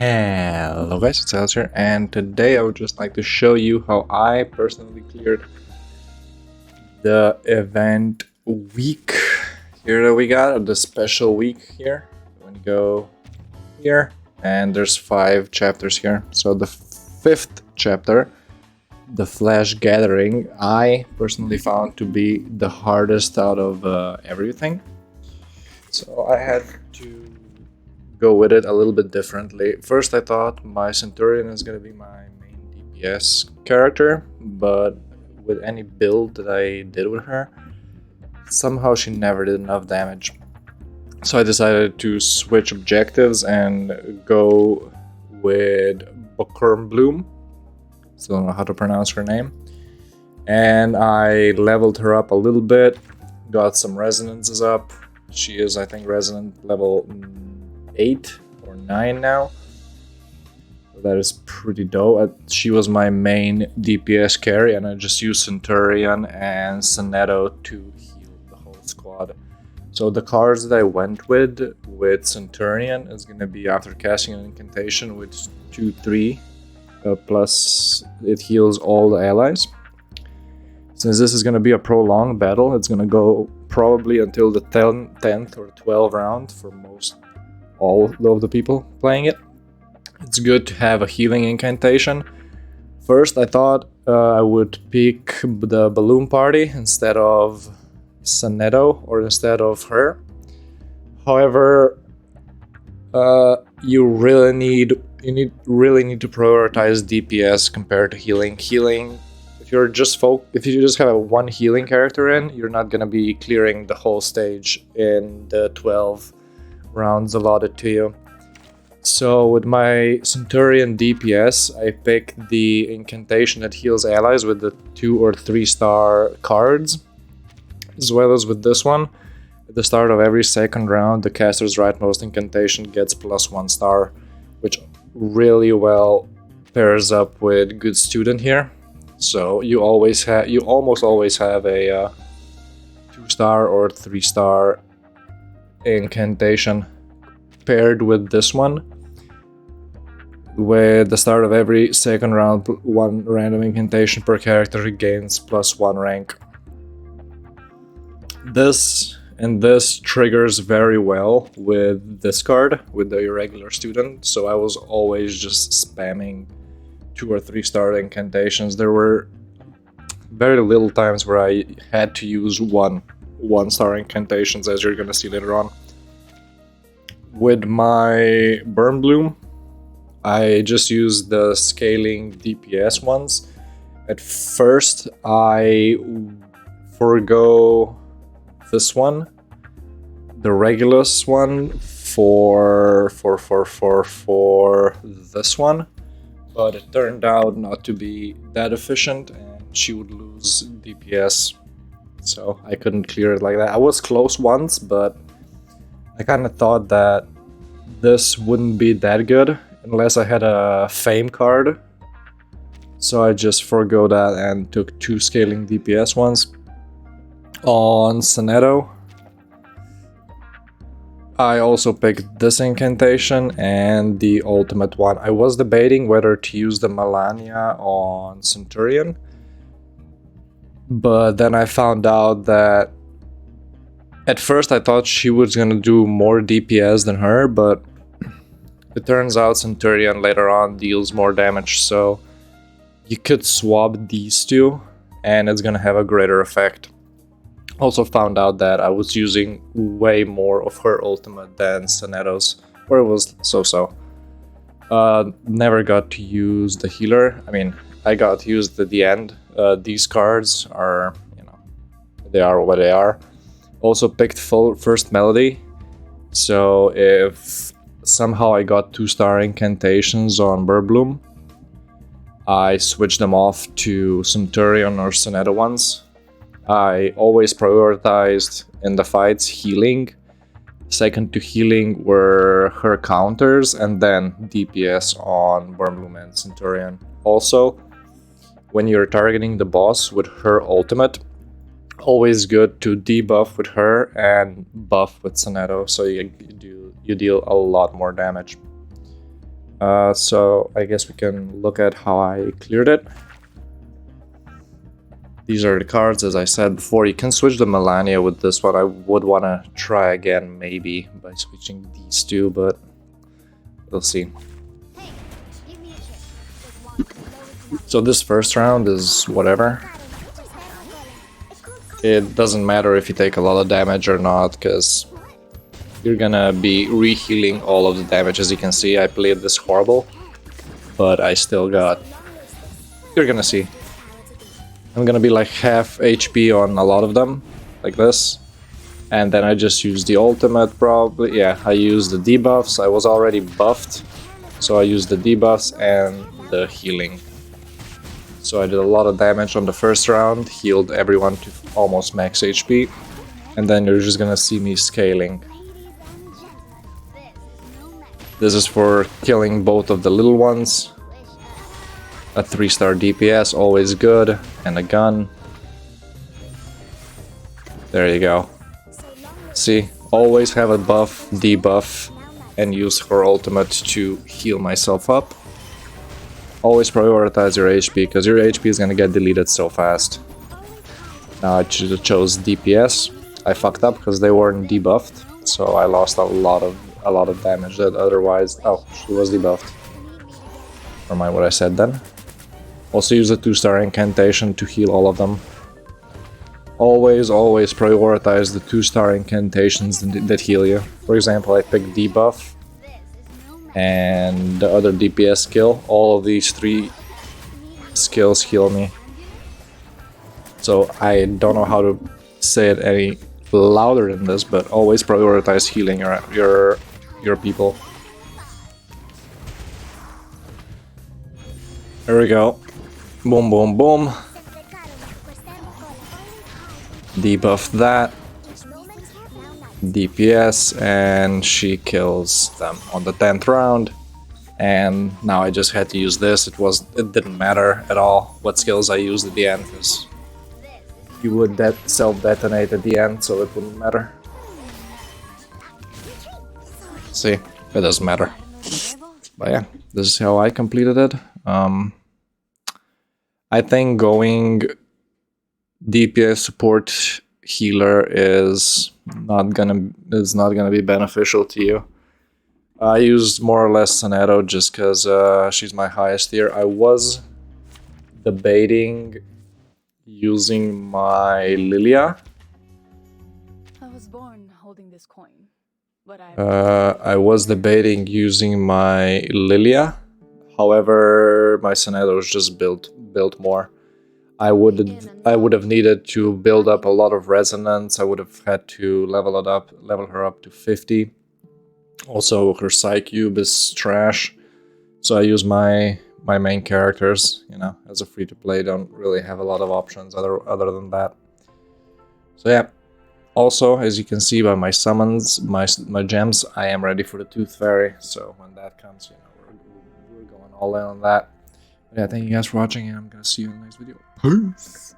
Hello guys, it's Alex here, and today I would just like to show you how I personally cleared the event week here that we got, the special week here. I'm gonna go here, and there's 5 chapters here. So the 5th chapter, the Flash Gathering, I personally found to be the hardest out of everything. So I had to go with it a little bit differently. First I thought my Centurion is going to be my main DPS character, but with any build that I did with her, somehow she never did enough damage. So I decided to switch objectives and go with Bloom. Still don't know how to pronounce her name. And I leveled her up a little bit, got some resonances up. She is, I think, resonant level 8 or 9 now. That is pretty dope. She was my main DPS carry, and I just used Centurion and Sonetto to heal the whole squad. So the cards that I went with Centurion is going to be after casting an incantation with 2/3 plus it heals all the allies. Since this is going to be a prolonged battle, it's going to go probably until the 10th or 12th round for all of the people playing it. It's good to have a healing incantation. First, I thought I would pick the Balloon Party instead of Sonetto or instead of her. However, you really need to prioritize DPS compared to healing. Healing, if you just have one healing character in, you're not gonna be clearing the whole stage in the 12 rounds allotted to you. So with my Centurion DPS, I picked the incantation that heals allies with the 2 or 3 star cards, as well as with this one. At the start of every second round, the caster's rightmost incantation gets +1 star, which really well pairs up with Good Student here. So you almost always have a 2 star or 3 star incantation paired with this one. With the start of every second round, 1 random incantation per character gains +1 rank. This triggers very well with this card, with the irregular student, so I was always just spamming 2 or 3 star incantations. There were very little times where I had to use 1 star incantations, as you're gonna see later on. With my Bloom, I just used the scaling DPS ones. At first, I forgo this one, the Regulus one, for this one, but it turned out not to be that efficient, and she would lose DPS, so I couldn't clear it like that. I was close once, but I kind of thought that this wouldn't be that good unless I had a Fame card. So I just forgo that and took 2 scaling DPS ones. On Sonetto, I also picked this incantation and the ultimate one. I was debating whether to use the Melania on Centurion, but then I found out that at first I thought she was gonna do more DPS than her, but it turns out Centurion later on deals more damage, so you could swap these two and it's gonna have a greater effect. Also found out that I was using way more of her ultimate than Sonetto's, or it was so-so. Never got to use the healer. I mean, I got to use the end. These cards are, they are what they are. Also picked first melody, so if somehow I got 2 star incantations on Bloom, I switched them off to Centurion or Sonetto ones. I always prioritized in the fights healing. Second to healing were her counters, and then DPS on Bloom and Centurion. Also, when you're targeting the boss with her ultimate, always good to debuff with her and buff with Sonetto, so you deal a lot more damage. So I guess we can look at how I cleared it. These are the cards, as I said before. You can switch the Melania with this one. I would want to try again, maybe, by switching these two, but we'll see. So this first round is whatever. It doesn't matter if you take a lot of damage or not, because you're gonna be re-healing all of the damage. As you can see, I played this horrible, but I still got... You're gonna see. I'm gonna be like half HP on a lot of them, like this. And then I just use the ultimate, probably. Yeah, I use the debuffs. I was already buffed, so I used the debuffs and the healing. So I did a lot of damage on the first round, healed everyone to almost max HP, and then you're just gonna see me scaling. This is for killing both of the little ones. A 3-star DPS, always good, and a gun. There you go. See, always have a buff, debuff, and use her ultimate to heal myself up. Always prioritize your HP, because your HP is gonna get deleted so fast. Now I should have chose DPS. I fucked up because they weren't debuffed, so I lost a lot of damage that otherwise... Oh, she was debuffed. Never mind what I said then. Also use a 2-star incantation to heal all of them. Always prioritize the 2-star incantations that heal you. For example, I picked debuff and the other DPS skill. All of these 3 skills heal me. So I don't know how to say it any louder than this, but always prioritize healing your people. There we go. Boom, boom, boom. Debuff that. DPS, and she kills them on the 10th round. And now I just had to use this. It didn't matter at all what skills I used at the end, because you would self-detonate at the end, so it wouldn't matter. See, it doesn't matter. But yeah, this is how I completed it. I think going DPS support healer is not gonna be beneficial to you. I used more or less Soneto just because she's my highest tier. I was debating using my Lilia. I was born holding this coin, but I was debating using my Lilia. However, my Soneto is just built more. I would have needed to build up a lot of resonance. I would have had to level her up to 50. Also, her Psy Cube is trash. So I use my main characters, you know, as a free-to-play. Don't really have a lot of options other than that. So yeah. Also, as you can see by my summons, my gems, I am ready for the Tooth Fairy. So when that comes, you know, we're going all in on that. But yeah, thank you guys for watching, and I'm gonna see you in the next video. Peace!